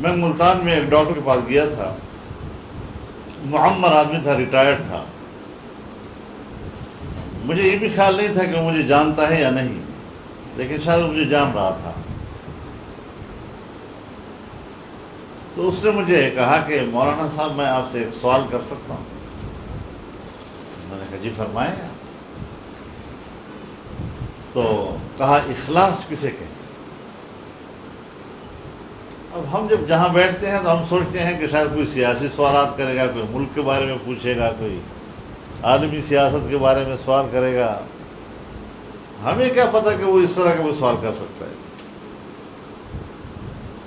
میں ملتان میں ایک ڈاکٹر کے پاس گیا تھا، معمر آدمی تھا، ریٹائرڈ تھا. مجھے یہ بھی خیال نہیں تھا کہ وہ مجھے جانتا ہے یا نہیں، لیکن شاید وہ مجھے جان رہا تھا. تو اس نے مجھے کہا کہ مولانا صاحب میں آپ سے ایک سوال کر سکتا ہوں؟ میں نے کہا جی فرمائیں. تو کہا اخلاص کسے کہیں؟ اب ہم جب جہاں بیٹھتے ہیں تو ہم سوچتے ہیں کہ شاید کوئی سیاسی سوالات کرے گا، کوئی ملک کے بارے میں پوچھے گا، کوئی عالمی سیاست کے بارے میں سوال کرے گا. ہمیں کیا پتہ کہ وہ اس طرح کا کوئی سوال کر سکتا ہے.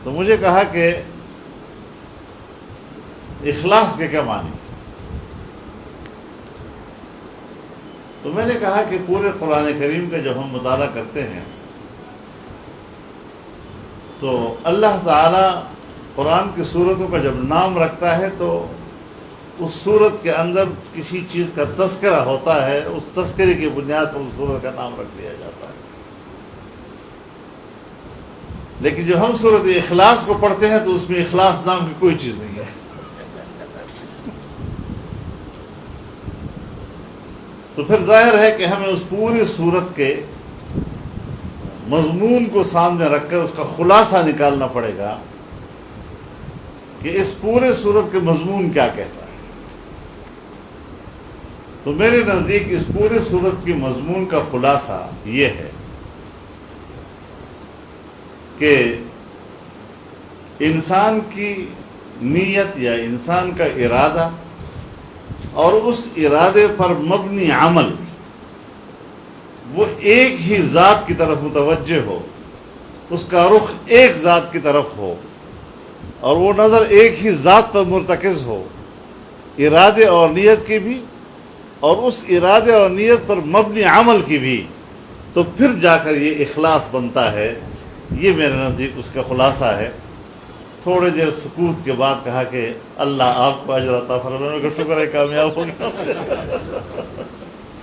تو مجھے کہا کہ اخلاص کے کیا معنی؟ تو میں نے کہا کہ پورے قرآن کریم کا جب ہم مطالعہ کرتے ہیں تو اللہ تعالیٰ قرآن کی صورتوں کا جب نام رکھتا ہے تو اس صورت کے اندر کسی چیز کا تذکرہ ہوتا ہے، اس تذکرے کی بنیاد پر اس صورت کا نام رکھ دیا جاتا ہے. لیکن جب ہم صورت اخلاص کو پڑھتے ہیں تو اس میں اخلاص نام کی کوئی چیز نہیں ہے. تو پھر ظاہر ہے کہ ہمیں اس پوری صورت کے مضمون کو سامنے رکھ کر اس کا خلاصہ نکالنا پڑے گا کہ اس پورے صورت کے مضمون کیا کہتا ہے. تو میرے نزدیک اس پورے صورت کی مضمون کا خلاصہ یہ ہے کہ انسان کی نیت یا انسان کا ارادہ اور اس ارادے پر مبنی عمل وہ ایک ہی ذات کی طرف متوجہ ہو، اس کا رخ ایک ذات کی طرف ہو اور وہ نظر ایک ہی ذات پر مرتکز ہو، ارادے اور نیت کی بھی اور اس ارادے اور نیت پر مبنی عمل کی بھی. تو پھر جا کر یہ اخلاص بنتا ہے. یہ میرے نزدیک اس کا خلاصہ ہے. تھوڑے دیر سکوت کے بعد کہا کہ اللہ آپ کو اجر عطا فرمائے. شکر ہے کامیاب ہو گیا.